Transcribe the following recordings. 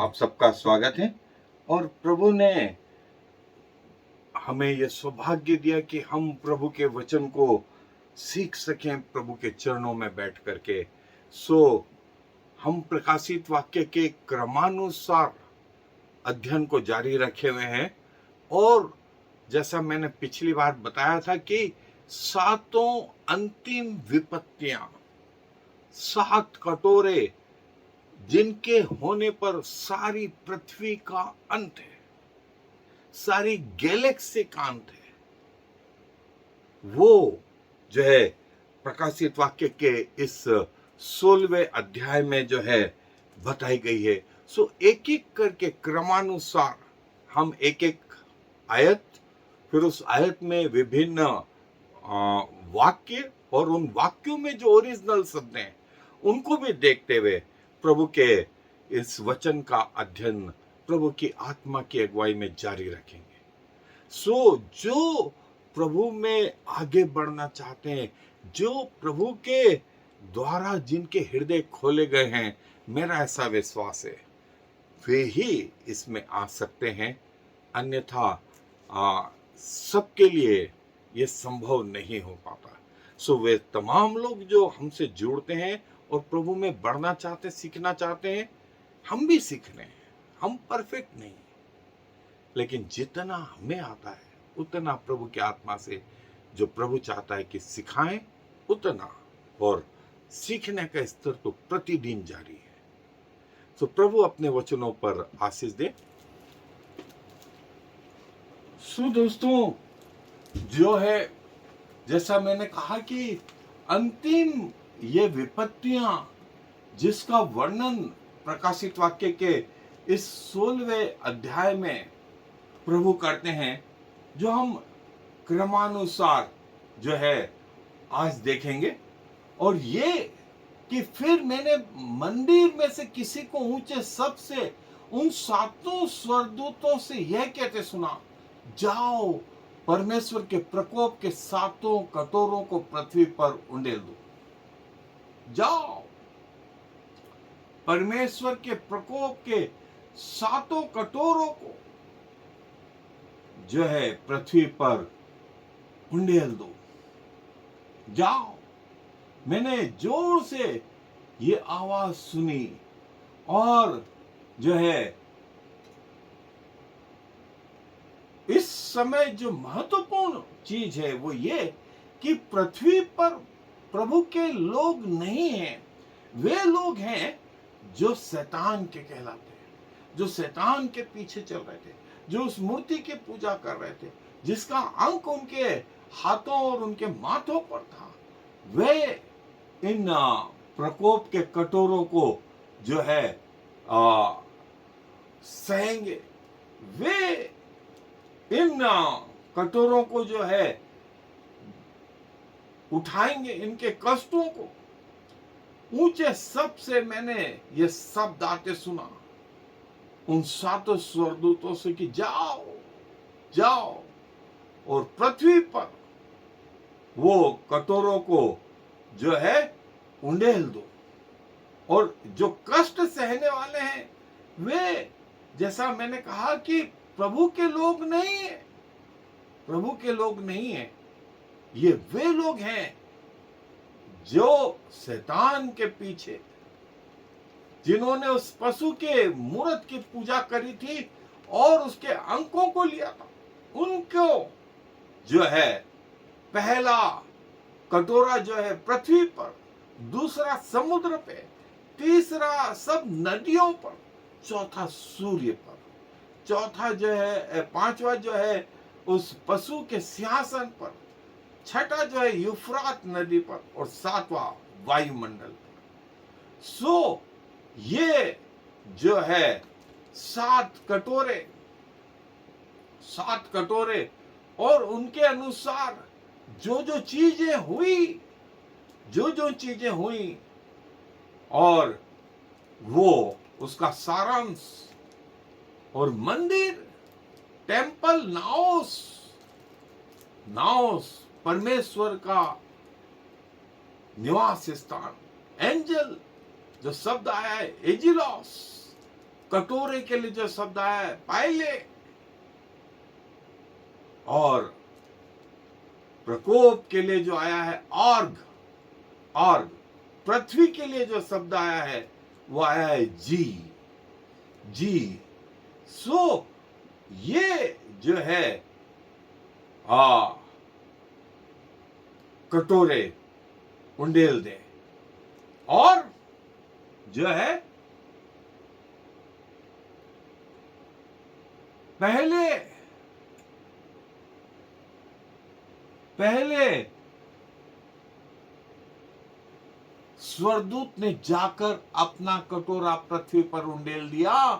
आप सबका स्वागत है। और प्रभु ने हमें यह सौभाग्य दिया कि हम प्रभु के वचन को सीख सकें प्रभु के चरणों में बैठ करके। हम प्रकाशित वाक्य के क्रमानुसार अध्ययन को जारी रखे हुए हैं। और जैसा मैंने पिछली बार बताया था कि सातों अंतिम विपत्तियां, 7 कटोरे जिनके होने पर सारी पृथ्वी का अंत है, सारी गैलेक्सी का अंत है, वो जो है प्रकाशित वाक्य के इस 16वें अध्याय में जो है बताई गई है। एक एक करके क्रमानुसार हम एक एक आयत, फिर उस आयत में विभिन्न वाक्य और उन वाक्यों में जो ओरिजिनल शब्द हैं उनको भी देखते हुए प्रभु के इस वचन का अध्ययन प्रभु की आत्मा की अगुवाई में जारी रखेंगे। जो प्रभु में आगे बढ़ना चाहते हैं, जो प्रभु के द्वारा जिनके हृदय खोले गए हैं, मेरा ऐसा विश्वास है वे ही इसमें आ सकते हैं। अन्यथा सबके लिए ये संभव नहीं हो पाता। वे तमाम लोग जो हमसे जुड़ते हैं और प्रभु में बढ़ना चाहते, सीखना चाहते हैं, हम भी सीख रहे हैं। हम परफेक्ट नहीं, लेकिन जितना हमें आता है उतना प्रभु की आत्मा से जो प्रभु चाहता है कि सिखाएं उतना, और सीखने का स्तर तो प्रतिदिन जारी है। प्रभु अपने वचनों पर आशीष दे। दोस्तों, जो है जैसा मैंने कहा कि अंतिम ये विपत्तियां जिसका वर्णन प्रकाशित वाक्य के इस 16वें अध्याय में प्रभु करते हैं, जो हम क्रमानुसार जो है आज देखेंगे। और ये कि फिर मैंने मंदिर में से किसी को ऊंचे शब्द से उन 7 स्वर्गदूतों से यह कहते सुना, जाओ परमेश्वर के प्रकोप के 7 कटोरों को पृथ्वी पर उंडेल दो। जाओ परमेश्वर के प्रकोप के 7 कटोरों को जो है पृथ्वी पर उंडेल दो। जाओ। मैंने जोर से ये आवाज सुनी, और जो है इस समय जो महत्वपूर्ण चीज है वो ये कि पृथ्वी पर प्रभु के लोग नहीं हैं। वे लोग हैं जो शैतान के कहलाते हैं, जो शैतान के पीछे चल रहे थे, जो उस मूर्ति की पूजा कर रहे थे, जिसका अंक उनके हाथों और उनके माथों पर था। वे इन प्रकोप के कटोरों को जो है सहेंगे। वे इन कटोरों को जो है उठाएंगे, इनके कष्टों को। ऊंचे शब्द से मैंने ये शब्द आते सुना उन 7 स्वर्गदूतों से कि जाओ जाओ और पृथ्वी पर वो कटोरों को जो है उंडेल दो। और जो कष्ट सहने वाले हैं वे, जैसा मैंने कहा कि प्रभु के लोग नहीं है, प्रभु के लोग नहीं है, ये वे लोग हैं जो शैतान के पीछे, जिन्होंने उस पशु के मूर्त की पूजा करी थी और उसके अंकों को लिया था। उनको जो है पहला कटोरा जो है पृथ्वी पर, दूसरा समुद्र पे, तीसरा सब नदियों पर, चौथा सूर्य पर, चौथा जो है, 5वां जो है उस पशु के सिंहासन पर, छठा जो है यूफ्रात नदी पर, और 7वां वायुमंडल पर। ये जो है 7 कटोरे और उनके अनुसार जो जो चीजें हुई और वो उसका सारांश। और मंदिर, टेम्पल, नाओस परमेश्वर का निवास स्थान, एंजल जो शब्द आया है एजिलोस, कटोरे के लिए जो शब्द आया है पाइले, और प्रकोप के लिए जो आया है ऑर्ग, ऑर्ग, पृथ्वी के लिए जो शब्द आया है वो आया है जी, जी। सो ये जो है आ कटोरे उंडेल दे, और जो है पहले पहले स्वर्गदूत ने जाकर अपना कटोरा पृथ्वी पर उंडेल दिया,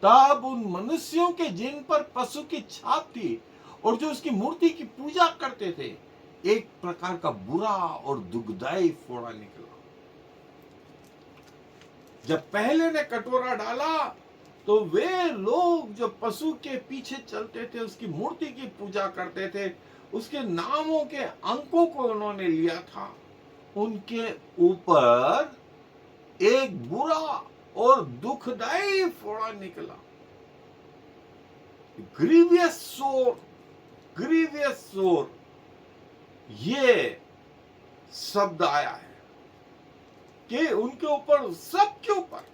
तब उन मनुष्यों के जिन पर पशु की छाप थी और जो उसकी मूर्ति की पूजा करते थे, एक प्रकार का बुरा और दुखदायी फोड़ा निकला। जब पहले ने कटोरा डाला तो वे लोग जो पशु के पीछे चलते थे, उसकी मूर्ति की पूजा करते थे, उसके नामों के अंकों को उन्होंने लिया था, उनके ऊपर एक बुरा और दुखदायी फोड़ा निकला। ग्रीवियस सोर, ग्रीवियस सोर, ये शब्द आया है कि उनके ऊपर, सबके ऊपर,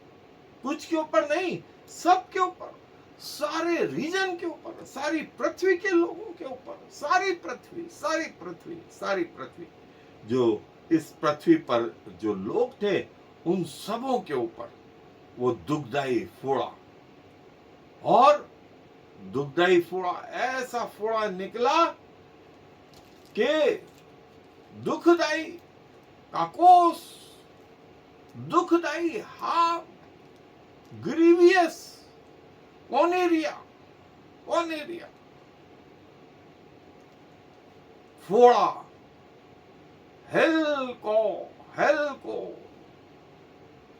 कुछ के ऊपर नहीं, सबके ऊपर, सारे रीजन के ऊपर, सारी पृथ्वी के लोगों के ऊपर, सारी पृथ्वी, सारी पृथ्वी, सारी पृथ्वी, जो इस पृथ्वी पर जो लोग थे उन सबों के ऊपर वो दुखदाई फोड़ा, और दुखदाई फोड़ा, ऐसा फोड़ा निकला कि दुखदाई काकोस, दुखदाई हार्म, ग्रीवियस, ओनेरिया, ओनेरिया फोड़ा, हेल को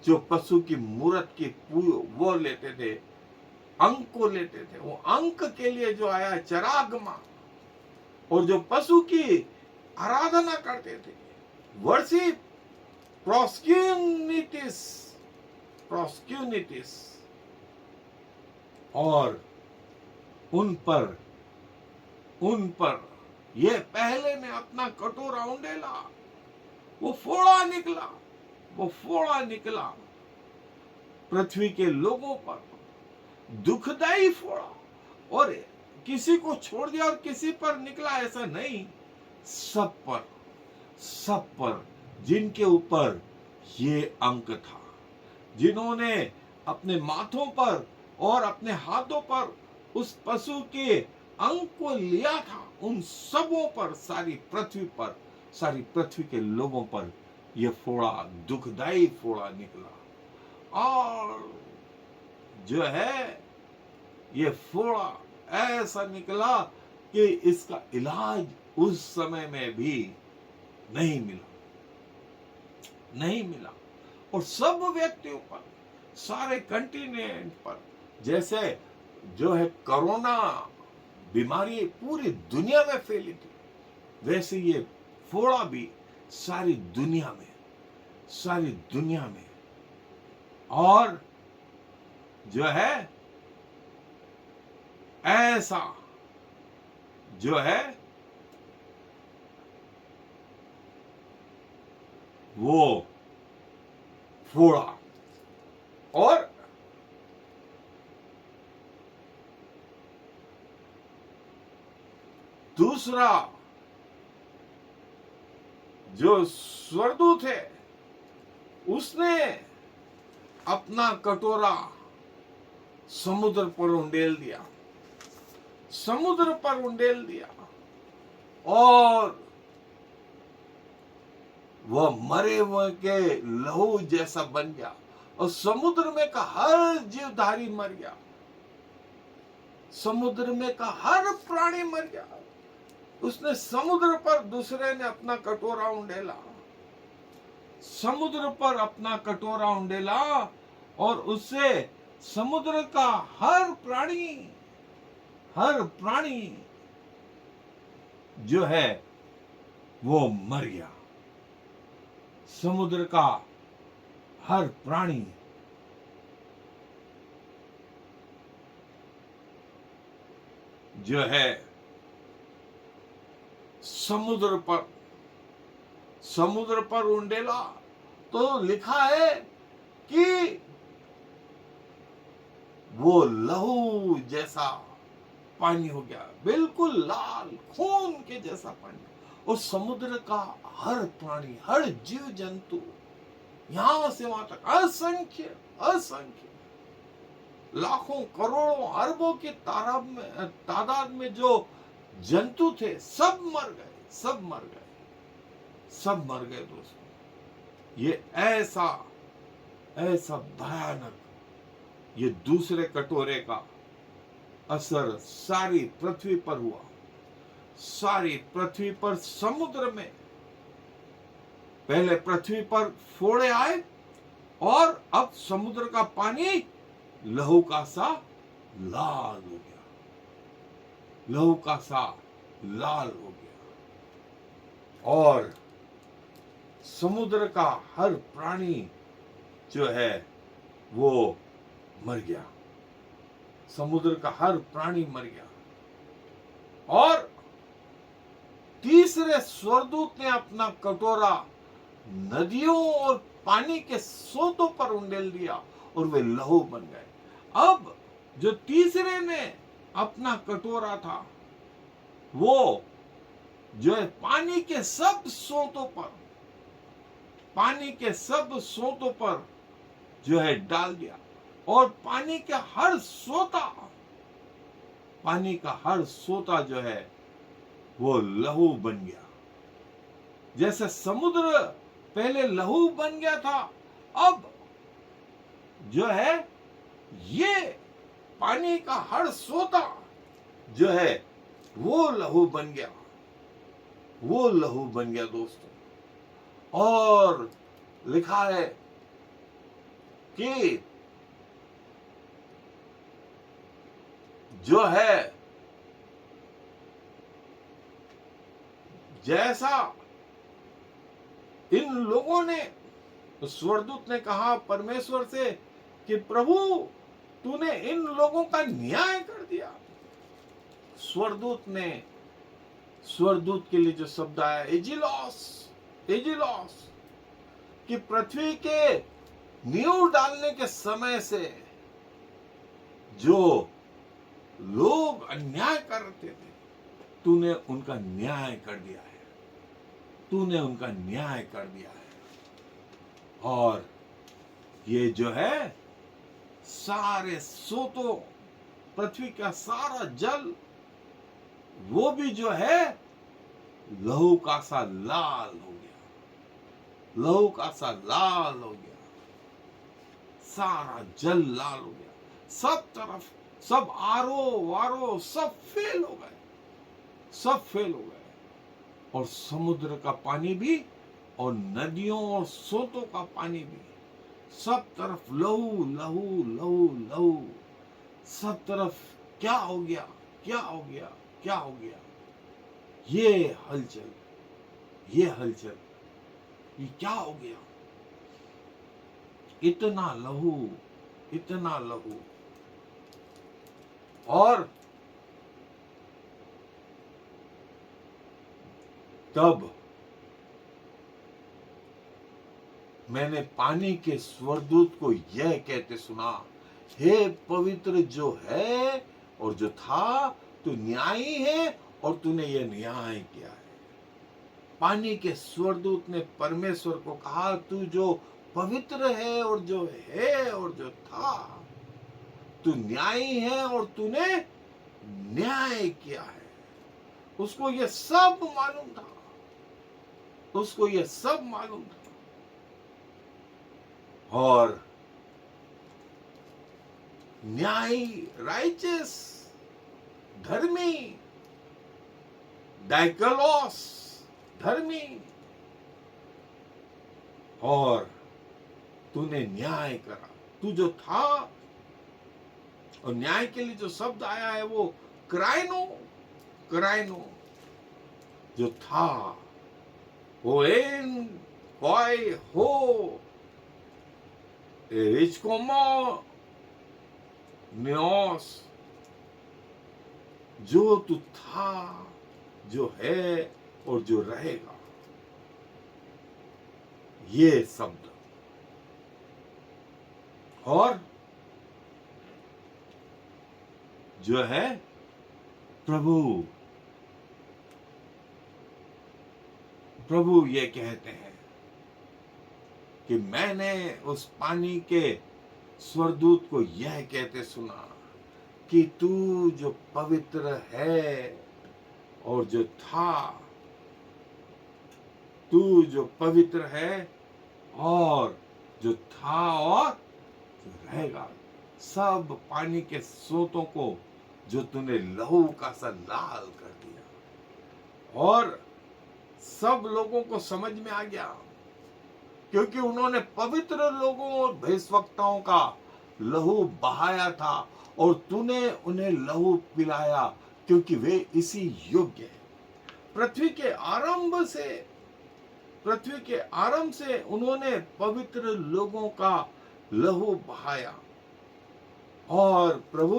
जो पशु की मूर्त की वो लेते थे, अंक को लेते थे, वो अंक के लिए जो आया चरागमा, और जो पशु की आराधना करते थे, वर्शिप, प्रोस्क्यूनिटिस, प्रोस्क्यूनिटिस, और उन पर ये पहले ने अपना कटोरा उंडेला, वो फोड़ा निकला, वो फोड़ा निकला पृथ्वी के लोगों पर, दुखदाई फोड़ा, और किसी को छोड़ दिया और किसी पर निकला ऐसा नहीं, सब पर, सब पर जिनके ऊपर ये अंक था, जिन्होंने अपने माथों पर और अपने हाथों पर उस पशु के अंक को लिया था, उन सबों पर, सारी पृथ्वी पर, सारी पृथ्वी के लोगों पर यह फोड़ा, दुखदाई फोड़ा निकला। और जो है ये फोड़ा ऐसा निकला कि इसका इलाज उस समय में भी नहीं मिला, नहीं मिला, और सब व्यक्तियों पर, सारे कंटिनेंट पर, जैसे जो है कोरोना बीमारी पूरी दुनिया में फैली थी, वैसे ये फोड़ा भी सारी दुनिया में, सारी दुनिया में, और जो है ऐसा जो है वो फोड़ा, और दूसरा जो स्वर्गदूत है उसने अपना कटोरा समुद्र पर उंडेल दिया, समुद्र पर उंडेल दिया, और वह मरे हुए के लहू जैसा बन गया, और समुद्र में का हर जीवधारी मर गया, समुद्र में का हर प्राणी मर गया। उसने समुद्र पर, दूसरे ने अपना कटोरा उंडेला, समुद्र पर अपना कटोरा उंडेला, और उससे समुद्र का हर प्राणी जो है वो मर गया, समुद्र का हर प्राणी जो है समुद्र पर उंडेला, तो लिखा है कि वो लहू जैसा पानी हो गया, बिल्कुल लाल खून के जैसा पानी। और समुद्र का हर प्राणी, हर जीव जंतु, यहां से वहां तक असंख्य असंख्य लाखों करोड़ों अरबों की तादाद में जो जंतु थे, सब मर गए, सब मर गए, सब मर गए दोस्तों। ये ऐसा ऐसा भयानक, ये दूसरे कटोरे का असर सारी पृथ्वी पर हुआ। सारी पृथ्वी पर, समुद्र में पहले पृथ्वी पर फोड़े आए, और अब समुद्र का पानी लहू का सा लाल हो गया, लहू का सा लाल हो गया। और समुद्र का हर प्राणी जो है वो मर गया, समुद्र का हर प्राणी मर गया। और तीसरे स्वर्गदूत ने अपना कटोरा नदियों और पानी के सोतों पर उंडेल दिया, और वे लहू बन गए। अब जो तीसरे ने अपना कटोरा था, वो जो है पानी के सब सोतों पर, पानी के सब सोतों पर जो है डाल दिया, और पानी के हर सोता, पानी का हर सोता जो है वो लहू बन गया। जैसे समुद्र पहले लहू बन गया था, अब जो है ये पानी का हर सोता जो है वो लहू बन गया, वो लहू बन गया दोस्तों। और लिखा है कि जो है जैसा इन लोगों ने, स्वर्गदूत ने कहा परमेश्वर से कि प्रभु तूने इन लोगों का न्याय कर दिया। स्वर्गदूत के लिए जो शब्द आया एजिलॉस, एजिलॉस, कि पृथ्वी के नींव डालने के समय से जो लोग अन्याय करते थे, तूने उनका न्याय कर दिया है, तूने उनका न्याय कर दिया है। और ये जो है सारे सोतों, पृथ्वी का सारा जल, वो भी जो है लहू का सा लाल हो गया, लहू का सा लाल हो गया, सारा जल लाल हो गया। सब तरफ, सब आरो वारो सब फेल हो गए, सब फेल हो गए। और समुद्र का पानी भी, और नदियों और सोतों का पानी भी, सब तरफ लहू लहू लहू लहू, सब तरफ क्या हो गया, क्या हो गया, क्या हो गया। ये हलचल, ये हलचल, ये क्या हो गया, इतना लहू, इतना लहू। और तब मैंने पानी के स्वर्गदूत को यह कहते सुना, हे पवित्र जो है और जो था, तू न्यायी है और तूने यह न्याय किया है। पानी के स्वर्गदूत ने परमेश्वर को कहा, तू जो पवित्र है और जो है और जो था, तू न्यायी है और तूने न्याय किया है। उसको यह सब मालूम था, उसको यह सब मालूम था। और न्यायी, राइचस, धर्मी, डाइकलोस, धर्मी, और तूने न्याय करा, तू जो था। और न्याय के लिए जो शब्द आया है वो क्राइनो, क्राइनो, जो था, वो एन कॉय हो एरिचकोमो न्योस, जो तू था, जो है और जो रहेगा। ये शब्द और जो है प्रभु, प्रभु ये कहते हैं कि मैंने उस पानी के स्वर्गदूत को यह कहते सुना कि तू जो पवित्र है और जो था, तू जो पवित्र है और जो था और जो रहेगा, सब पानी के स्रोतों को जो तूने लहू का सा लाल कर दिया। और सब लोगों को समझ में आ गया, क्योंकि उन्होंने पवित्र लोगों और भविष्यवक्ताओं का लहू बहाया था और तूने उन्हें लहू पिलाया, क्योंकि वे इसी योग्य हैं। पृथ्वी के आरंभ से उन्होंने पवित्र लोगों का लहू बहाया, और प्रभु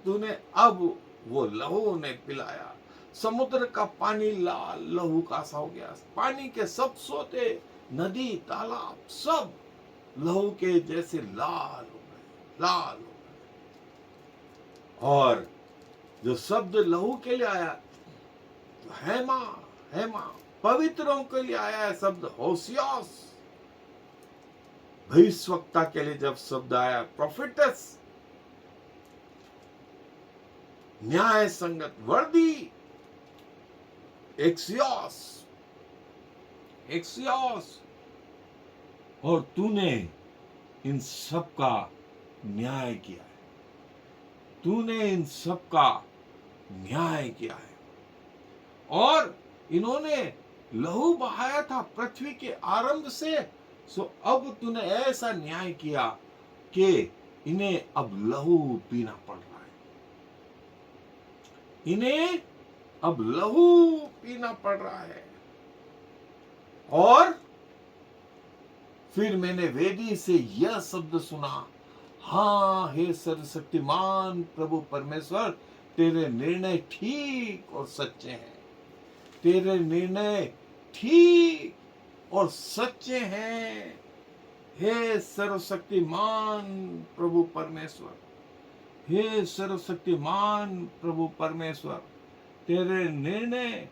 तूने अब वो लहू उन्हें पिलाया। समुद्र का पानी लाल लहू का सा हो गया। पानी के सब सोते, नदी, तालाब सब लहू के जैसे लाल हो गए, लाल हो गए। और जो शब्द लहू के लिए आया, हेमा, हेमा, पवित्रों के लिए आया है शब्द होशियास। भविष्यवक्ता के लिए जब शब्द आया प्रोफेटस, न्याय संगत, वर्दी, एक्सियोस, एक्सियोस, और तूने इन सब का न्याय किया है। तूने इन सब का न्याय किया है। और इन्होंने लहू बहाया था पृथ्वी के आरंभ से, सो अब तूने ऐसा न्याय किया कि इन्हें अब लहू पीना पड़ रहा है। इन्हें अब लहू पीना पड़ रहा है। और फिर मैंने वेदी से यह शब्द सुना, हाँ हे सर्वशक्तिमान प्रभु परमेश्वर, तेरे निर्णय ठीक और सच्चे हैं। तेरे निर्णय ठीक और सच्चे हैं, हे सर्वशक्तिमान प्रभु परमेश्वर। हे सर्वशक्तिमान प्रभु परमेश्वर, तेरे निर्णय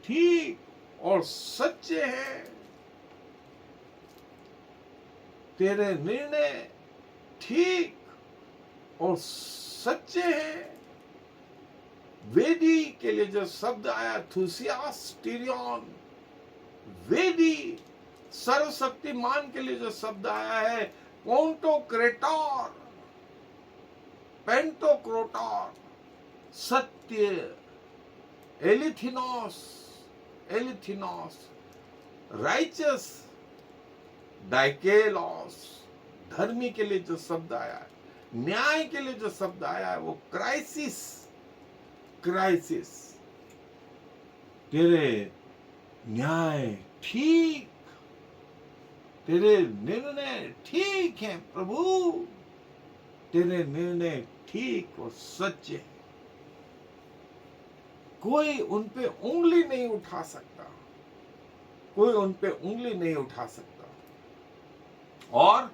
ठीक और सच्चे हैं। तेरे निर्णय ठीक और सच्चे हैं। वेदी के लिए जो शब्द आया थुसियास टीरियन, वेदी, सर्वशक्तिमान के लिए जो शब्द आया है पोंटोक्रेटर, पेंटोक्रोटर, सत्य, एलिथिनोस, एलिथिनोस, राइचस, डाइकेलोस, धर्मी के लिए जो शब्द आया है, न्याय के लिए जो शब्द आया है वो क्राइसिस, क्राइसिस। तेरे न्याय ठीक, तेरे निर्णय ठीक हैं प्रभु, तेरे निर्णय ठीक और सच्चे हैं। कोई उन पे उंगली नहीं उठा सकता, कोई उन पे उंगली नहीं उठा सकता। और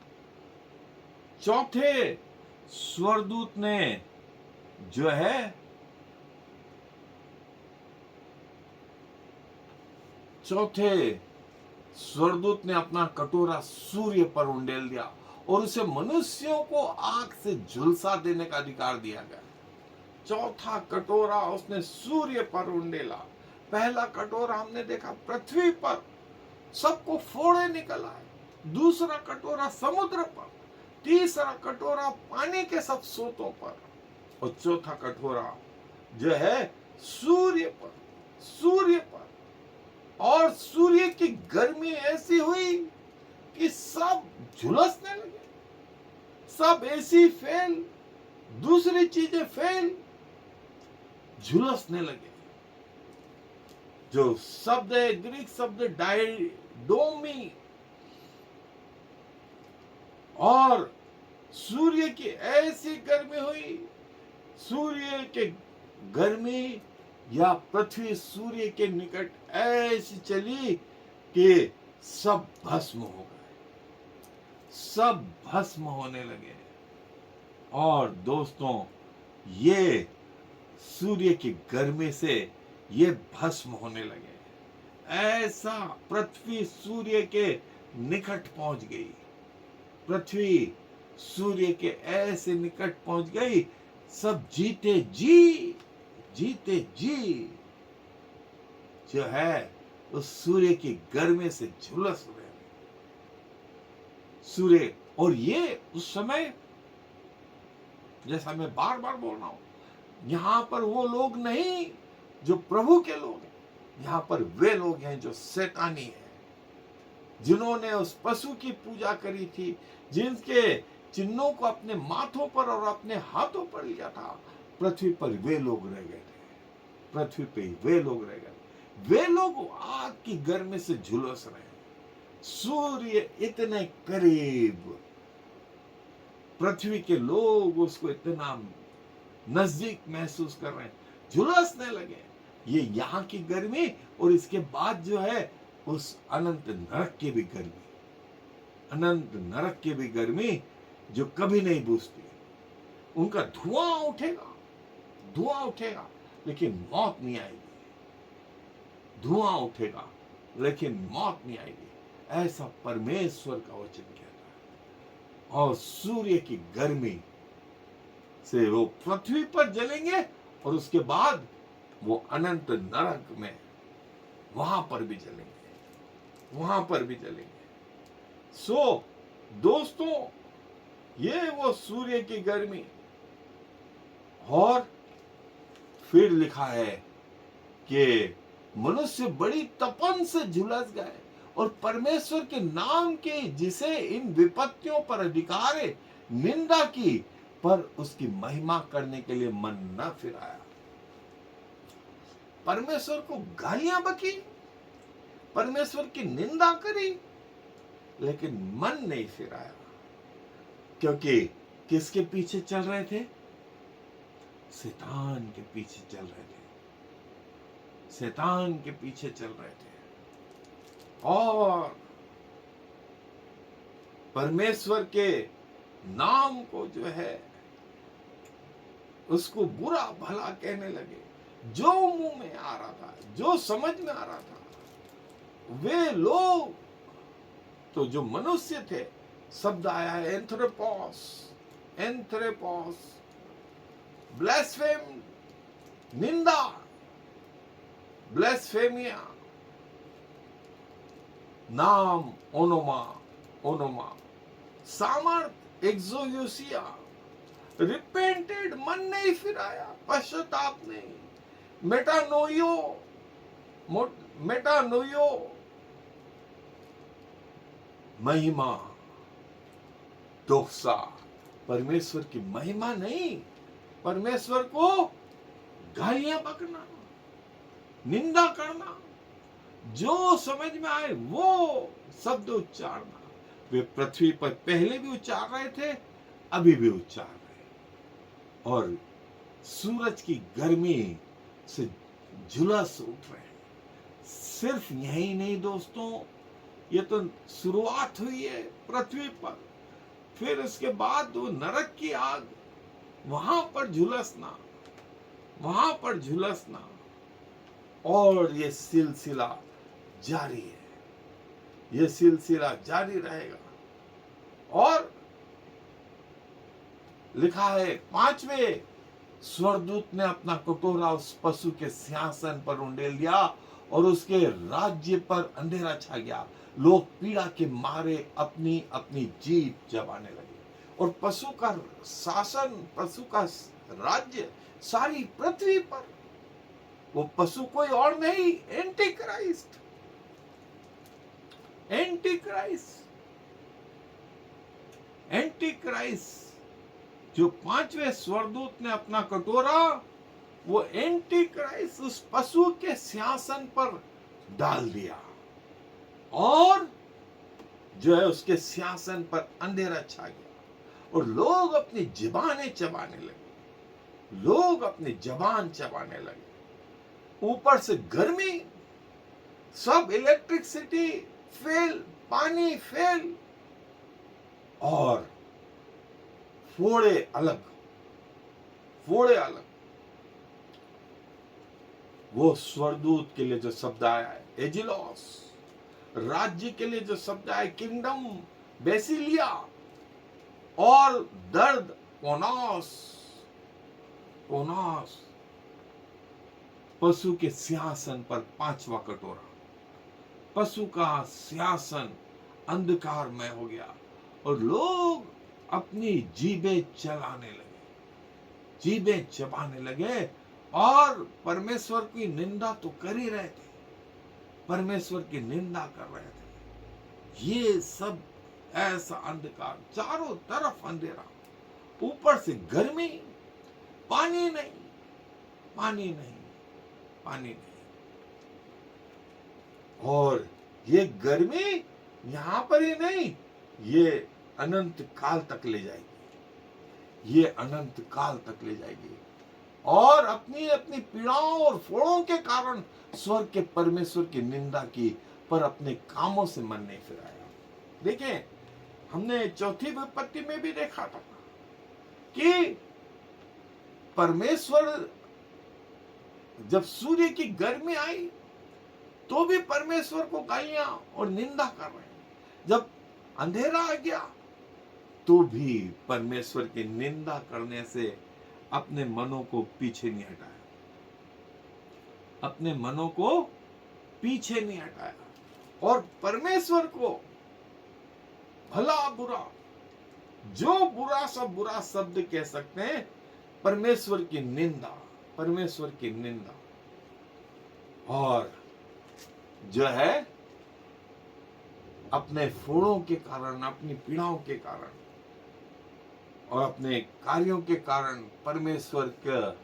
चौथे स्वरदूत ने जो है, चौथे स्वरदूत ने अपना कटोरा सूर्य पर उंडेल दिया और उसे मनुष्यों को आग से झुलसा देने का अधिकार दिया गया। चौथा कटोरा उसने सूर्य पर उंडेला। पहला कटोरा हमने देखा पृथ्वी पर सबको फोड़े निकल आए, दूसरा कटोरा समुद्र पर, तीसरा कटोरा पानी के सब स्रोतों पर, और चौथा कटोरा जो है सूर्य पर, सूर्य पर। और सूर्य की गर्मी ऐसी हुई कि सब झुलसने लगे, सब एसी फेल, दूसरी चीजें फेल, झुलसने लगे। जो शब्द है ग्रीक शब्द डायडोमी, और सूर्य की ऐसी गर्मी हुई, सूर्य के गर्मी या पृथ्वी सूर्य के निकट ऐसी चली कि सब भस्म हो गए, सब भस्म होने लगे। और दोस्तों, ये सूर्य की गर्मी से ये भस्म होने लगे। ऐसा पृथ्वी सूर्य के निकट पहुंच गई, पृथ्वी सूर्य के ऐसे निकट पहुंच गई, सब जीते जी जो है उस सूर्य की गर्मी से झुलस रहे सूर्य। और ये उस समय, जैसा मैं बार बार बोल रहा हूं, यहां पर वो लोग नहीं जो प्रभु के लोग हैं, यहां पर वे लोग हैं जो शैतानी हैं, जिन्होंने उस पशु की पूजा करी थी, जिनके चिन्हों को अपने माथों पर और अपने हाथों पर लिया था। पृथ्वी पर वे लोग रह गए थे, पृथ्वी पे वे लोग रह गए। वे लोग आग की गर्मी से झुलस रहे हैं, सूर्य इतने करीब, पृथ्वी के लोग उसको इतना नजदीक महसूस कर रहे हैं, झुलसने लगे। ये यहाँ की गर्मी और इसके बाद जो है उस अनंत नरक की भी गर्मी, अनंत नरक की भी गर्मी जो कभी नहीं बुझती। उनका धुआं उठेगा लेकिन मौत नहीं आएगी, धुआं उठेगा लेकिन मौत नहीं आएगी, ऐसा परमेश्वर का वचन कहता है। और सूर्य की गर्मी से वो पृथ्वी पर जलेंगे और उसके बाद वो अनंत नरक में वहां पर भी जलेंगे, सो दोस्तों, ये वो सूर्य की गर्मी। और फिर लिखा है कि मनुष्य बड़ी तपन से झुलस गए और परमेश्वर के नाम के जिसे इन विपत्तियों पर अधिकार है निंदा की, पर उसकी महिमा करने के लिए मन न फिराया। परमेश्वर को गालियां बकी, परमेश्वर की निंदा करी, लेकिन मन नहीं फिराया। क्योंकि किसके पीछे चल रहे थे? शैतान के पीछे चल रहे थे, शैतान के पीछे चल रहे थे। और परमेश्वर के नाम को जो है उसको बुरा भला कहने लगे। जो मुंह में आ रहा था, जो समझ में आ रहा था, वे लोग तो जो मनुष्य थे, शब्द आया है एंथ्रोपोस, ब्लास्फेम, निंदा, ब्लास्फेमिया, नाम ओनोमा, सामर्थ एक्सोयूसिया, रिपेंटेड, मन नहीं फिराया, पश्चाताप नहीं, मेटानोयो, महिमा, दोसा, परमेश्वर की महिमा नहीं, परमेश्वर को गालियां बकना, निंदा करना, जो समझ में आए वो शब्द उच्चारना। वे पृथ्वी पर पहले भी उच्चार रहे थे, अभी भी उच्चार रहे, और सूरज की गर्मी से झुलस उठ रहे हैं। सिर्फ यही नहीं दोस्तों, ये तो शुरुआत हुई है पृथ्वी पर, फिर उसके बाद वो नरक की आग, वहां पर झुलसना, और ये सिलसिला जारी है, ये सिलसिला जारी रहेगा। और लिखा है, पांचवें स्वर्गदूत ने अपना कटोरा उस पशु के सिंहासन पर उंडेल दिया और उसके राज्य पर अंधेरा छा गया। लोग पीड़ा के मारे अपनी अपनी जीभ चबाने लगे। और पशु का शासन, पशु का राज्य सारी पृथ्वी पर, वो पशु कोई और नहीं, एंटी क्राइस्ट। जो पांचवें स्वर्गदूत ने अपना कटोरा, वो एंटी क्राइस्ट उस पशु के सिंहासन पर डाल दिया, और जो है उसके सिंहासन पर अंधेरा छा गया और लोग अपनी जुबानें चबाने लगे। लोग अपनी जबान चबाने लगे। ऊपर से गर्मी, सब इलेक्ट्रिसिटी फेल, पानी फेल, और फोड़े अलग, फोड़े अलग। वो स्वर्गदूत के लिए जो शब्द आया है एजिलोस, राज्य के लिए जो शब्द आया किंगडम, बेसिलिया, और दर्द ओनास, ओनास। पशु के सिंहासन पर पांचवा कटोरा, पशु का सिंहासन अंधकारमय हो गया और लोग अपनी जीभें चलाने लगे, जीभें चबाने लगे, और परमेश्वर की निंदा तो कर ही रहे थे, परमेश्वर की निंदा कर रहे थे। ये सब ऐसा अंधकार, चारों तरफ अंधेरा, ऊपर से गर्मी, पानी नहीं, पानी नहीं, पानी नहीं। और ये गर्मी यहां पर ही नहीं, ये अनंत काल तक ले जाएगी, ये अनंत काल तक ले जाएगी। और अपनी अपनी पीड़ाओं और फोड़ों के कारण स्वर्ग के परमेश्वर की निंदा की, पर अपने कामों से मन नहीं फिराया। देखें, हमने चौथी विपत्ति में भी देखा था कि परमेश्वर, जब सूर्य की गर्मी आई तो भी परमेश्वर को गालियां और निंदा कर रहे हैं। जब अंधेरा आ गया तो भी परमेश्वर की निंदा करने से अपने मनों को पीछे नहीं हटाया, अपने मनों को पीछे नहीं हटाया। और परमेश्वर को भला बुरा, जो बुरा सब बुरा शब्द कह सकते हैं, परमेश्वर की निंदा, परमेश्वर की निंदा। और जो है अपने फोड़ों के कारण, अपनी पीड़ाओं के कारण और अपने कार्यों के कारण परमेश्वर का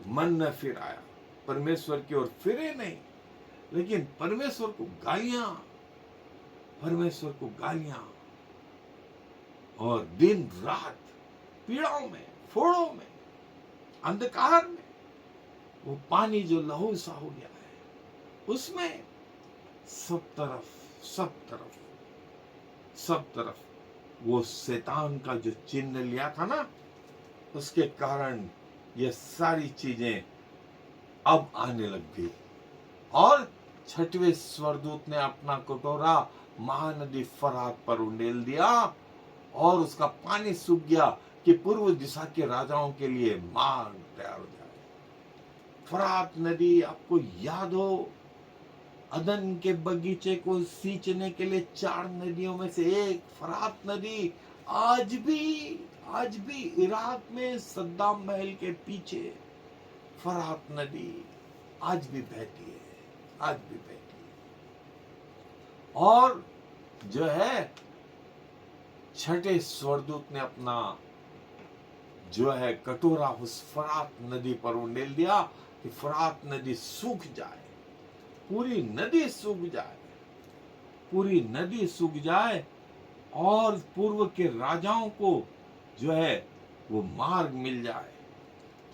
मन न फिर आया, परमेश्वर की ओर फिरे नहीं, लेकिन परमेश्वर को गालियां, परमेश्वर को गालियां, और दिन रात पीड़ाओं में, फोड़ों में, अंधकार में, वो पानी जो लहू सा हो गया है, उसमें सब तरफ, सब तरफ, सब तरफ वो शैतान का जो चिन्ह लिया था ना, उसके कारण ये सारी चीजें अब आने लग गई। और छठवें स्वर्गदूत ने अपना कटोरा महानदी फरात पर उंडेल दिया, और उसका पानी सूख गया कि पूर्व दिशा के राजाओं के लिए मार्ग तैयार हो जाए। फरात नदी, आपको याद हो, अदन के बगीचे को सींचने के लिए 4 नदियों में से एक फरात नदी आज भी इराक में सद्दाम महल के पीछे फरात नदी आज भी बहती है, आज भी बहती है। और जो है छठे स्वर्गदूत ने अपना जो है कटोरा उस फरात नदी पर उंडेल दिया कि फरात नदी सूख जाए, पूरी नदी सूख जाए, पूरी नदी सूख जाए, और पूर्व के राजाओं को जो है वो मार्ग मिल जाए,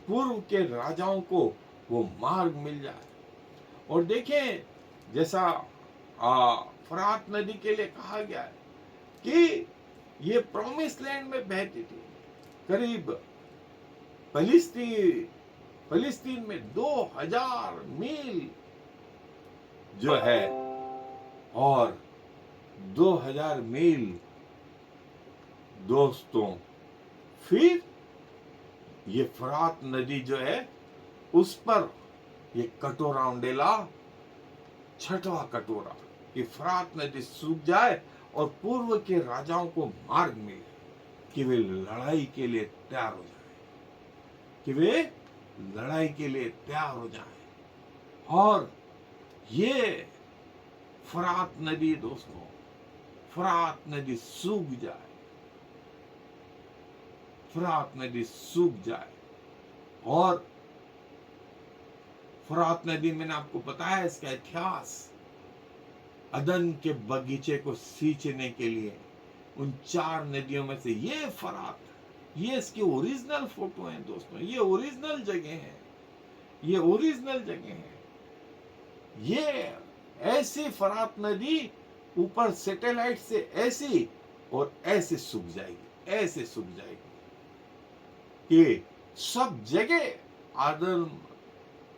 पूर्व के राजाओं को वो मार्ग मिल जाए। और देखें, जैसा फरात नदी के लिए कहा गया है कि ये प्रॉमिस लैंड में बहती थी, करीब फिलिस्तीन में 2000 मील जो है, और 2000 मील दोस्तों, फिर ये फरात नदी जो है उस पर ये कटोरा उंडेला, छठवां कटोरा, कि फरात नदी सूख जाए और पूर्व के राजाओं को मार्ग मिले कि वे लड़ाई के लिए तैयार हो जाए, कि वे लड़ाई के लिए तैयार हो जाए। और ये फरात नदी दोस्तों, फरात नदी सूख जाए, फरात नदी सूख जाए। और फरात नदी, मैंने आपको बताया इसका इतिहास, अदन के बगीचे को सींचने के लिए उन 4 नदियों में से ये फरात, ये इसकी ओरिजिनल फोटो है दोस्तों, ये ओरिजिनल जगह है, ये ओरिजिनल जगह है। ये ऐसी फरात नदी ऊपर सैटेलाइट से ऐसी और ऐसे सूख जाएगी, ऐसे सूख जाएगी कि सब जगह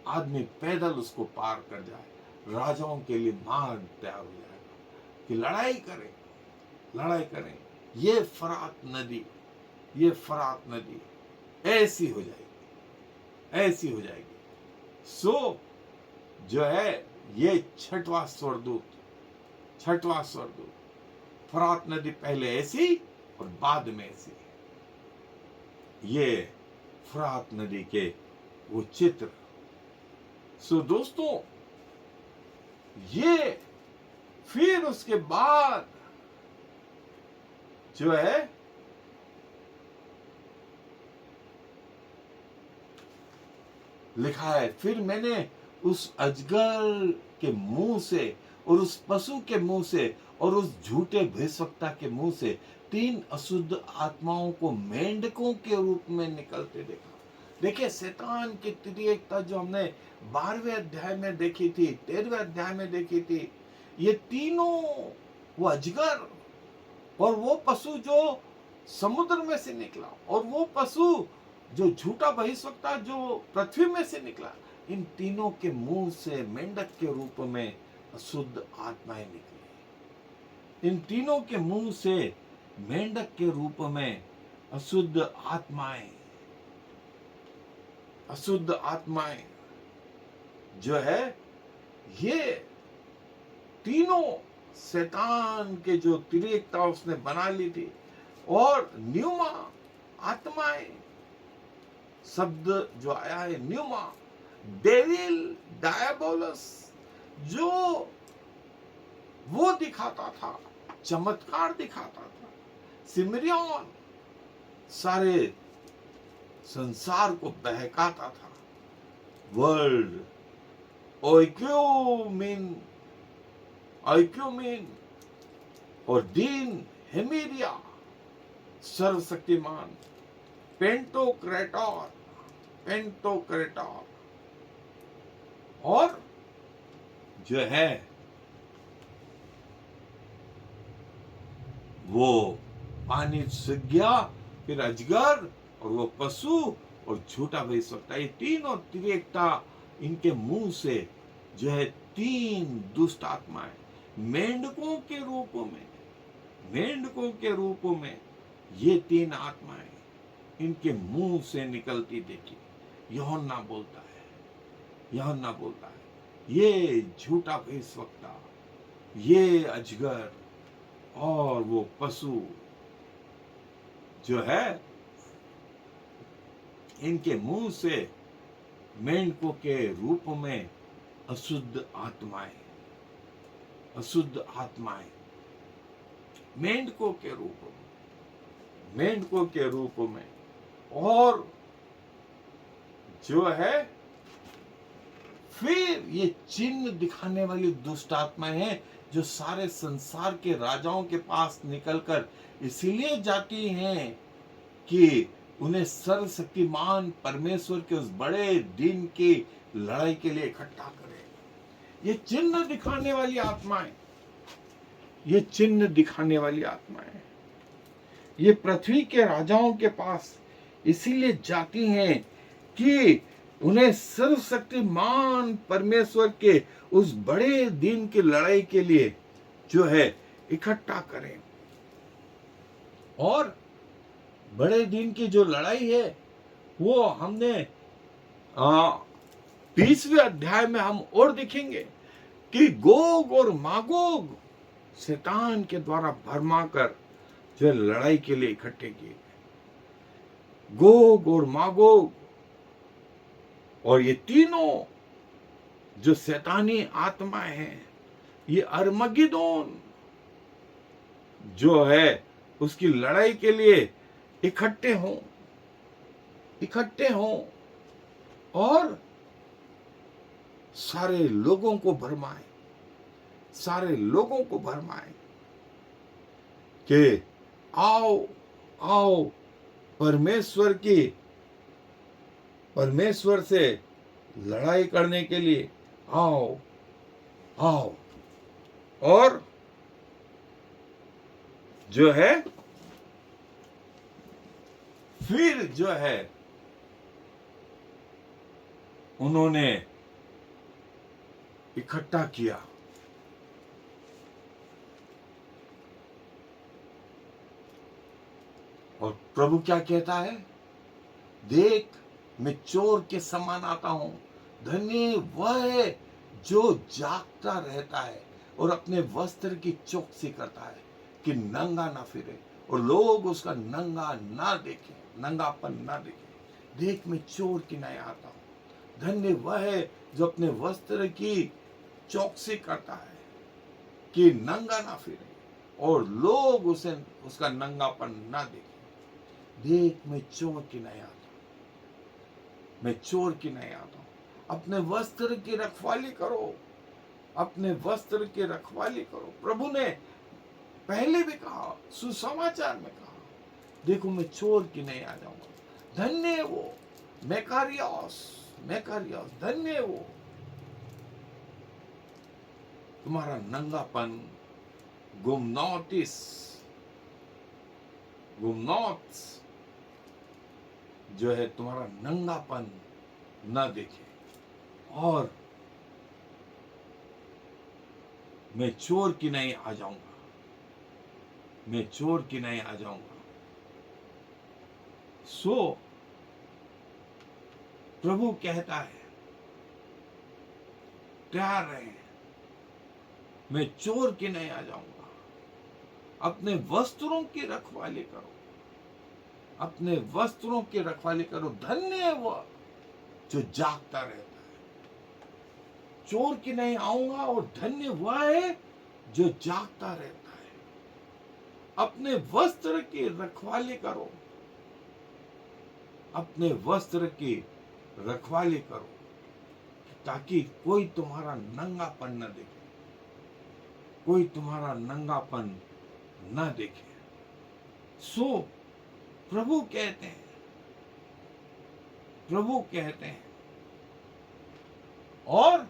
आदमी पैदल उसको पार कर जाए। राजाओं के लिए मार्ग तैयार हो जाएगा कि लड़ाई करें, लड़ाई करें। ये फरात नदी, ये फरात नदी ऐसी हो जाएगी, ऐसी हो जाएगी। सो जो है ये छठवां स्वरदूत, छठवां स्वरदूत, फरात नदी पहले ऐसी और बाद में ऐसी। ये फरात नदी के वो चित्र। सो दोस्तों, ये फिर उसके बाद जो है लिखा है, फिर मैंने उस अजगर के मुंह से और उस पशु के मुंह से और उस झूठे भविष्यवक्ता के मुंह से 3 अशुद्ध आत्माओं को मेंढकों के रूप में निकलते देखा। देखिए, शैतान की त्रिएकता जो हमने 12वें अध्याय में देखी थी, 13वें अध्याय में देखी थी, ये तीनों, वो अजगर और वो पशु जो समुद्र में से निकला और वो पशु जो झूठा भविष्यवक्ता जो पृथ्वी में से निकला, इन तीनों के मुंह से मेंढक के रूप में अशुद्ध आत्माएं निकली। इन तीनों के मुंह से मेंढक के रूप में अशुद्ध आत्माएं, अशुद्ध आत्माएं जो है, ये तीनों शैतान के जो त्रिएकता उसने बना ली थी। और न्यूमा आत्माएं शब्द जो आया है, न्यूमा, डेविल, डायबोलस, जो वो दिखाता था, चमत्कार दिखाता था, सिमरियन सारे संसार को बहकाता था, वर्ल्ड, ओइक्यूमेन, ओइक्यूमेन और दीन, हेमेरिया, सर्वशक्तिमान, पेंटोक्रेटोर, पेंटोक्रेटोर, और जो है वो पानी सूख गया, फिर अजगर और वो पशु और झूठा भविष्यवक्ता, ये तीनों त्रिएकता, इनके मुंह से जो है 3 दुष्ट आत्माएं मेंढकों के रूप में, मेंढकों के रूप में ये 3 आत्माएं इनके मुंह से निकलती देखी। यूहन्ना बोलता है, यूहन्ना बोलता है, ये झूठा भविष्यवक्ता, ये अजगर और वो पशु जो है, इनके मुंह से मेंढकों के रूप में अशुद्ध आत्माएं, अशुद्ध आत्माएं मेंढकों के रूप में, मेंढकों के रूप में, और जो है फिर ये चिन्ह दिखाने वाली दुष्ट आत्माएं हैं जो सारे संसार के राजाओं के पास निकलकर इसीलिए जाती हैं कि उन्हें सर्वशक्तिमान परमेश्वर के उस बड़े दिन की लड़ाई के लिए इकट्ठा करें। ये चिन्ह दिखाने वाली आत्माएं, ये चिन्ह दिखाने वाली आत्माएं, ये पृथ्वी के राजाओं के पास इसीलिए जाती हैं कि उन्हें सर्वशक्तिमान परमेश्वर के उस बड़े दिन की लड़ाई के लिए जो है इकट्ठा करें। और बड़े दिन की जो लड़ाई है वो हमने 30वें अध्याय में हम और देखेंगे कि गोग और मागोग शैतान के द्वारा भरमा कर जो लड़ाई के लिए इकट्ठे किए गए। गोग और मागोग और ये तीनों जो शैतानी आत्माएं हैं, ये अरमगिदोन जो है उसकी लड़ाई के लिए इकट्ठे हों, इकट्ठे हों और सारे लोगों को भरमाए, सारे लोगों को भरमाए कि आओ आओ परमेश्वर से लड़ाई करने के लिए आओ आओ। और जो है फिर जो है उन्होंने इकट्ठा किया। और प्रभु क्या कहता है, देख मैं चोर के समान आता हूं, धन्य वह है जो जागता रहता है और अपने वस्त्र की चौकसी करता है कि नंगा ना फिरे और लोग उसका नंगा ना देखें, नंगापन ना देखें। देख मैं चोर की नया आता हूं, धन्य वह है जो अपने वस्त्र की चौकसी करता है कि नंगा ना फिरे और लोग उसे उसका नंगापन ना देखें। देख मैं चोर की नया आता हूं, मैं चोर की नया आता हूं। अपने वस्त्र की रखवाली करो, अपने वस्त्र की रखवाली करो। प्रभु ने पहले भी कहा, सुसमाचार में कहा, देखो मैं चोर की नहीं आ जाऊंगा। धन्य है वो मैकारियोस, मैकारियोस, धन्य है वो। तुम्हारा नंगापन गुमनौतिस, गुमनौत जो है तुम्हारा नंगापन न देखे। और मैं चोर की नहीं आ जाऊंगा, मैं चोर की नहीं आ जाऊंगा। सो प्रभु कहता है तैयार रहे, मैं चोर की नहीं आ जाऊंगा। अपने वस्त्रों की रखवाली करो, अपने वस्त्रों की रखवाली करो। धन्य है वह जो जागता रहता है, चोर की नहीं आऊंगा। और धन्य वह है जो जागता रहता है। अपने वस्त्र की रखवाली करो, अपने वस्त्र की रखवाली करो, ताकि कोई तुम्हारा नंगापन न देखे, कोई तुम्हारा नंगापन न देखे। सो प्रभु कहते हैं, प्रभु कहते हैं, और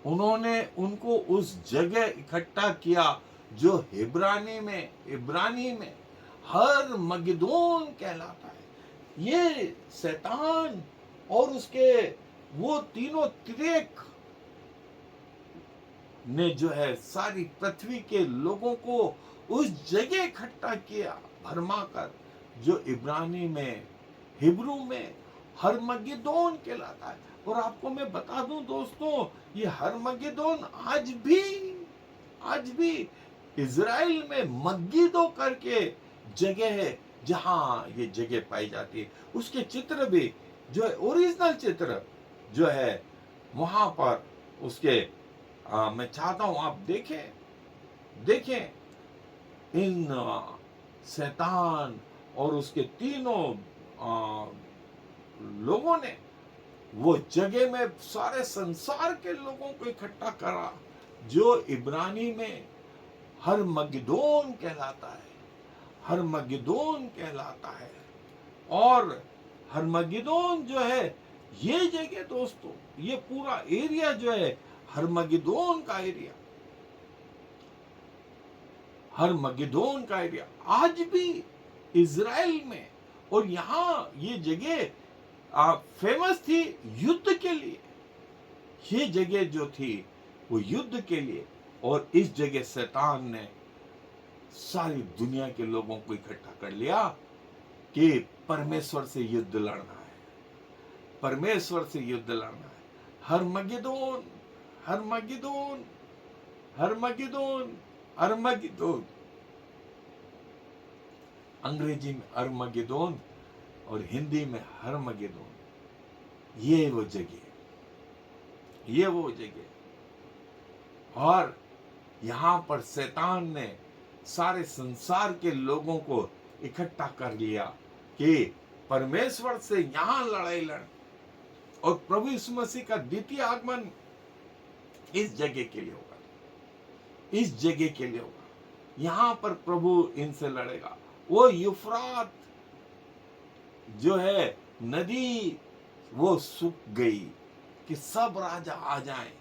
उन्होंने उनको उस जगह इकट्ठा किया जो इब्रानी में हर मगिदोन कहलाता है। ये शैतान और उसके वो तीनों त्रिक ने जो है सारी पृथ्वी के लोगों को उस जगह इकट्ठा किया भरमा कर, जो इब्रानी में, हिब्रू में हरमगिदोन कहलाता है। और आपको मैं बता दूं दोस्तों, ये हरमगिदोन आज भी इज़राइल में मगिदो करके जगह है जहां ये जगह पाई जाती है। उसके चित्र भी जो है, ओरिजिनल चित्र जो है वहां पर उसके मैं चाहता हूं आप देखें इन शैतान और उसके तीनों लोगों ने वो जगह में सारे संसार के लोगों को इकट्ठा करा, जो इब्रानी में हरमगिदोन कहलाता है, हरमगिदोन कहलाता है। और हरमगिदोन जो है ये जगह दोस्तों, ये पूरा एरिया जो है हरमगिदोन का एरिया, हरमगिदोन का एरिया आज भी इज़राइल में। और यहाँ ये जगह फेमस थी युद्ध के लिए, ये जगह जो थी वो युद्ध के लिए। और इस जगह शैतान ने सारी दुनिया के लोगों को इकट्ठा कर लिया कि परमेश्वर से युद्ध लड़ना है, परमेश्वर से युद्ध लड़ना है। हरमगिदोन, हरमगिदोन, हरमगिदोन, अरमगिदोन, अंग्रेजी में अरमगिदोन और हिंदी में हरमगिदोन। ये वो जगह, ये वो जगह। और यहां पर शैतान ने सारे संसार के लोगों को इकट्ठा कर लिया कि परमेश्वर से यहां लड़ाई लड़। और प्रभु यीशु मसीह का द्वितीय आगमन इस जगह के लिए होगा, इस जगह के लिए होगा। यहां पर प्रभु इनसे लड़ेगा। वो यूफ्रात जो है नदी, वो सूख गई कि सब राजा आ जाएं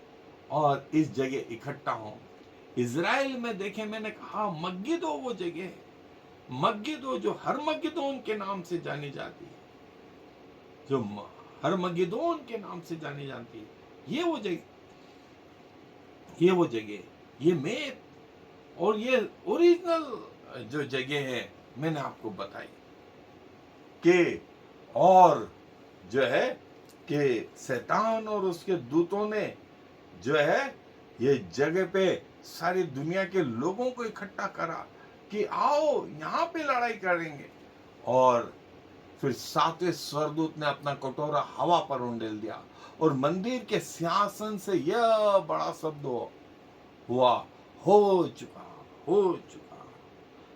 और इस जगह इकट्ठा हों। इज़राइल में देखें, मैंने कहा मगिद्दो वो जगह है, मगिद्दो जो हरमगिद्दोन के नाम से जानी जाती है, जो हरमगिद्दोन के नाम से जानी जाती है, ये वो जगह, ये वो जगह, ये मैप और ये ओरिजिनल जो जगह है मैंने आपको बताई कि, और जो है कि शैतान और उसके दूतों ने जो है ये जगह पे सारी दुनिया के लोगों को इकट्ठा करा कि आओ यहाँ पे लड़ाई करेंगे। और फिर सातवें स्वर्गदूत ने अपना कटोरा हवा पर उंडेल दिया और मंदिर के सिंहासन से यह बड़ा शब्द हुआ, हो चुका, हो चुका।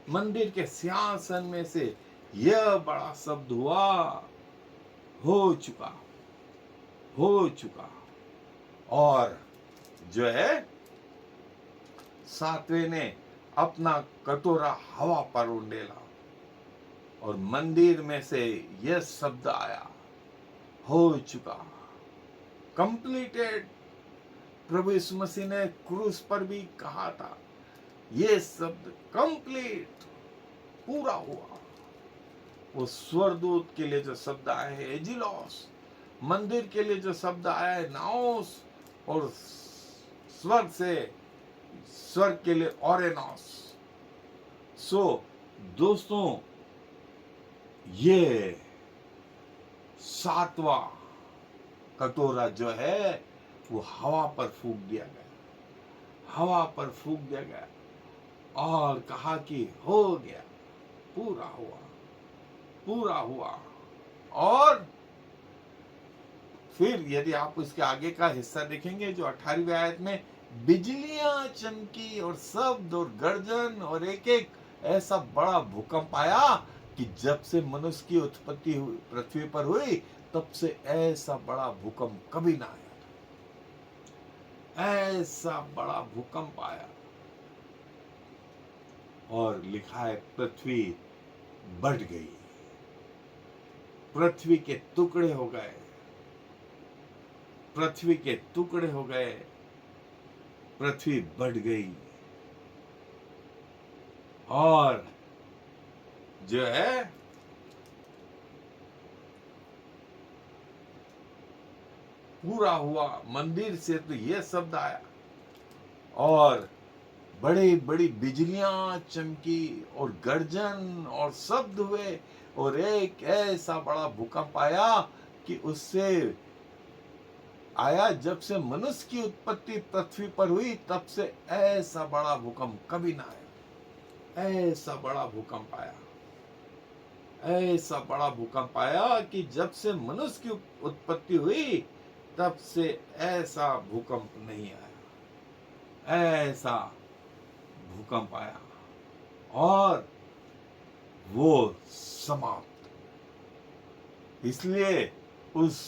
मंदिर के सिंहासन में से यह बड़ा शब्द हुआ, हो चुका, हो चुका। और जो है सातवें ने अपना कटोरा हवा पर उंडेला और मंदिर में से यह शब्द आया, हो चुका, कंप्लीटेड। प्रभु यीशु मसीह ने क्रूस पर भी कहा था, यह शब्द कंप्लीट, पूरा हुआ। वो स्वर्गदूत के लिए जो शब्द आए हैं एजिलोस, मंदिर के लिए जो शब्द आया है नाओस, और स्वर्ग से स्वर्ग के लिए ओरेनोस। सो दोस्तों, ये सातवां कटोरा जो है वो हवा पर फूंक दिया गया, हवा पर फूंक दिया गया और कहा कि हो गया, पूरा हुआ, पूरा हुआ। और फिर यदि आप इसके आगे का हिस्सा देखेंगे जो 18वीं आयत में, बिजलियां चमकी और शब्द और गर्जन और एक एक ऐसा बड़ा भूकंप आया कि जब से मनुष्य की उत्पत्ति हुई पृथ्वी पर हुई तब से ऐसा बड़ा भूकंप कभी ना आया, ऐसा बड़ा भूकंप आया। और लिखा है पृथ्वी बढ़ गई, पृथ्वी के टुकड़े हो गए, पृथ्वी के टुकड़े हो गए, पृथ्वी बढ़ गई। और जो है पूरा हुआ। मंदिर से तो यह शब्द आया और बड़ी बड़ी बिजलियां चमकी और गर्जन और शब्द हुए और एक ऐसा बड़ा भूकंप आया कि उससे आया जब से मनुष्य की उत्पत्ति पृथ्वी पर हुई तब से ऐसा बड़ा भूकंप कभी ना आया, ऐसा बड़ा भूकंप आया, ऐसा बड़ा भूकंप आया कि जब से मनुष्य की उत्पत्ति हुई तब से ऐसा भूकंप नहीं आया, ऐसा भूकंप आया। और वो समाप्त। इसलिए उस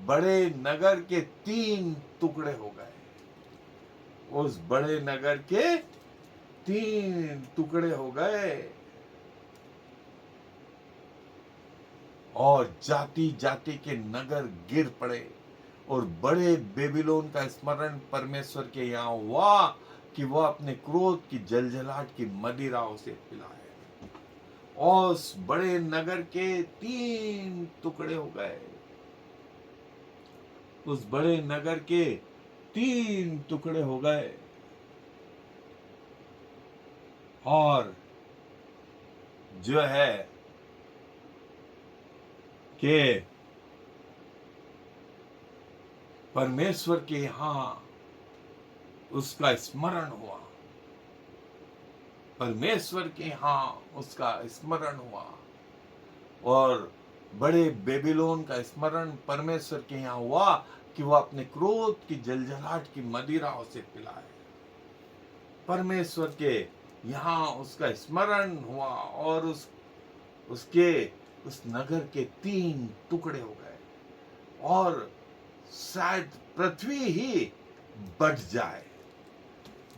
बड़े नगर के 3 टुकड़े हो गए, उस बड़े नगर के 3 टुकड़े हो गए और जाति जाति के नगर गिर पड़े। और बड़े बेबीलोन का स्मरण परमेश्वर के यहाँ हुआ कि वह अपने क्रोध की जलजलाहट की मदिरा उसे पिलाए। और उस बड़े नगर के 3 टुकड़े हो गए, उस बड़े नगर के 3 टुकड़े हो गए। और जो है कि परमेश्वर के यहां उसका स्मरण हुआ, परमेश्वर के यहां उसका स्मरण हुआ। और बड़े बेबीलोन का स्मरण परमेश्वर के यहाँ हुआ कि वह अपने क्रोध की जलजलाहट की मदिरा उसे पिलाए। परमेश्वर के यहाँ उसका स्मरण हुआ और उसके उस नगर के 3 टुकड़े हो गए। और शायद पृथ्वी ही बढ़ जाए।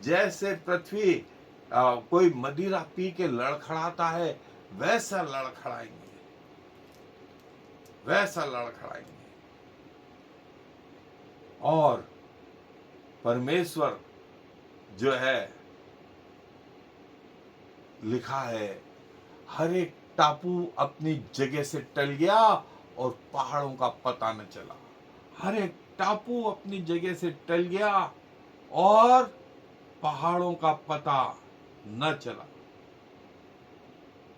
जैसे पृथ्वी कोई मदिरा पी के लड़खड़ाता है, वैसा लड़खड़ाएंगे, वैसा लड़खड़ाएंगे। और परमेश्वर जो है, लिखा है, हर एक टापू अपनी जगह से टल गया और पहाड़ों का पता न चला। हर एक टापू अपनी जगह से टल गया और पहाड़ों का पता न चला।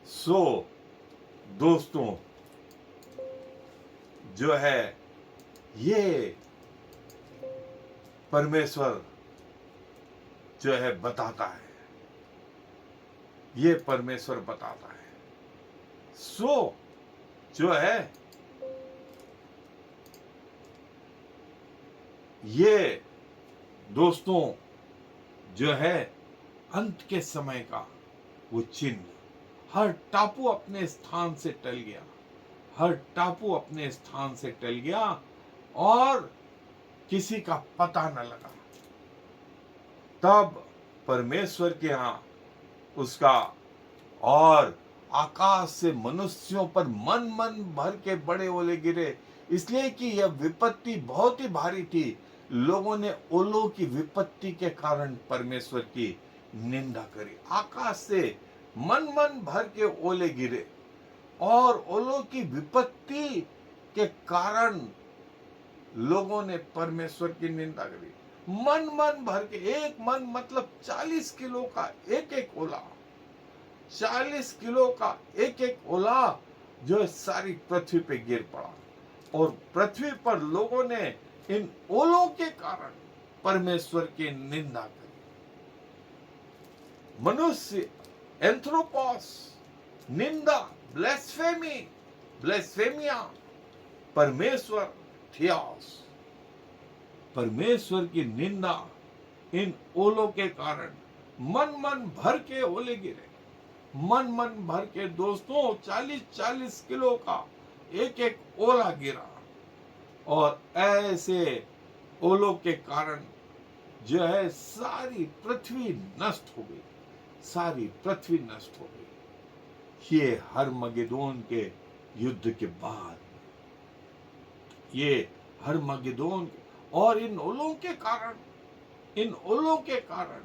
सो दोस्तों, जो है ये परमेश्वर जो है बताता है, ये परमेश्वर बताता है। सो जो है ये दोस्तों जो है अंत के समय का वो चिन्ह। हर टापू अपने स्थान से टल गया, हर टापू अपने स्थान से टल गया और किसी का पता न लगा। तब परमेश्वर के यहाँ उसका और आकाश से मनुष्यों पर मन मन भर के बड़े ओले गिरे, इसलिए कि यह विपत्ति बहुत ही भारी थी। लोगों ने ओलों की विपत्ति के कारण परमेश्वर की निंदा करी। आकाश से मन मन भर के ओले गिरे और ओलों की विपत्ति के कारण लोगों ने परमेश्वर की निंदा करी। मन मन भर के, एक मन मतलब 40 किलो का एक एक ओला, 40 किलो का एक एक ओला जो सारी पृथ्वी पे गिर पड़ा और पृथ्वी पर लोगों ने इन ओलों के कारण परमेश्वर की निंदा करी। मनुष्य, एंथ्रोपोस, निंदा, ब्लेस्फेमी, ब्लेस्फेमिया, परमेश्वर, थियोस, परमेश्वर की निंदा इन ओलों के कारण मन मन भर के ओले गिरे। मन मन भर के दोस्तों 40-40 किलो का एक एक ओला गिरा और ऐसे ओलों के कारण जो है सारी पृथ्वी नष्ट हो गई, सारी पृथ्वी नष्ट हो गई। ये हर्मगेदोन के युद्ध के बाद, ये हर्मगेदोन, और इन ओलों के कारण, इन ओलों के कारण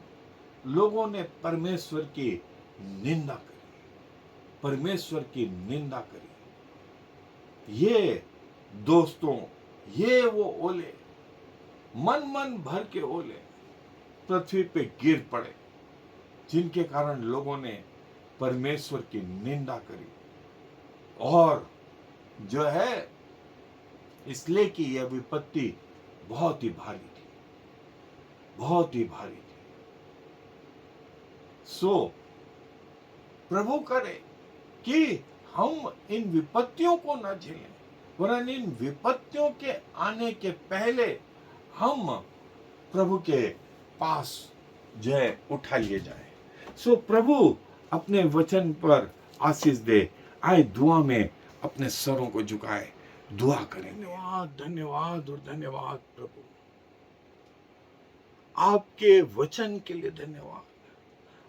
लोगों ने परमेश्वर की निंदा करी, परमेश्वर की निंदा करी। ये दोस्तों, ये वो ओले, मन मन भर के ओले पृथ्वी पे गिर पड़े, जिनके कारण लोगों ने परमेश्वर की निंदा करी। और जो है इसलिए कि यह विपत्ति बहुत ही भारी थी, बहुत ही भारी थी। सो प्रभु करे कि हम इन विपत्तियों को न झेलें, वरन इन विपत्तियों के आने के पहले हम प्रभु के पास जो है उठा लिए जाए। सो प्रभु अपने वचन पर आशीष दे। आए दुआ में अपने सरों को झुकाए, दुआ करें। धन्यवाद, धन्यवाद और धन्यवाद प्रभु, आपके वचन के लिए धन्यवाद,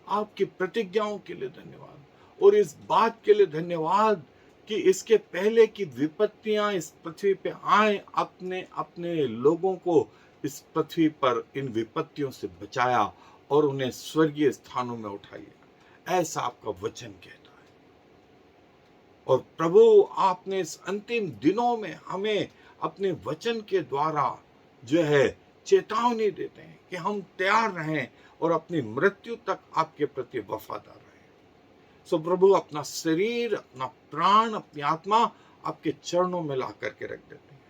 आपकी प्रतिज्ञाओं के लिए धन्यवाद और इस बात के लिए धन्यवाद कि इसके पहले की विपत्तियां इस पृथ्वी पे आए, अपने अपने लोगों को इस पृथ्वी पर इन विपत्तियों से बचाया और उन्हें स्वर्गीय स्थानों में उठा लिया, ऐसा आपका वचन कहता है। और प्रभु आपने इस अंतिम दिनों में हमें अपने वचन के द्वारा जो है चेतावनी देते हैं कि हम तैयार रहें और अपनी मृत्यु तक आपके प्रति वफादार रहें। सो प्रभु अपना शरीर, अपना प्राण, अपनी आत्मा आपके चरणों में ला करके रख देते हैं।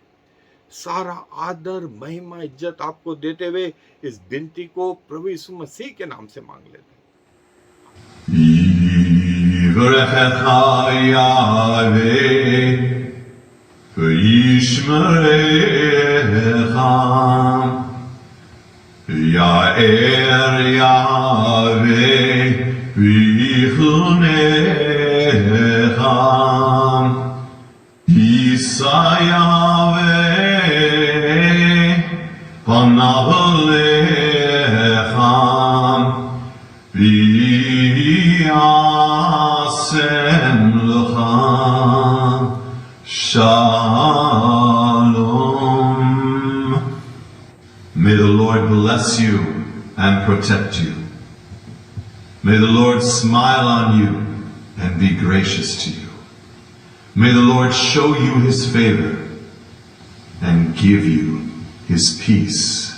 सारा आदर, महिमा, इज्जत आपको देते हुए इस विनती को प्रभु यीशु मसीह के नाम से मांग लेते हैं। Ya'er Yahweh v'yichunecha Yisa Yahweh פניו אליך וישם לך shalom. May the Lord bless you and protect you. May the Lord smile on you and be gracious to you. May the Lord show you his favor and give you his peace.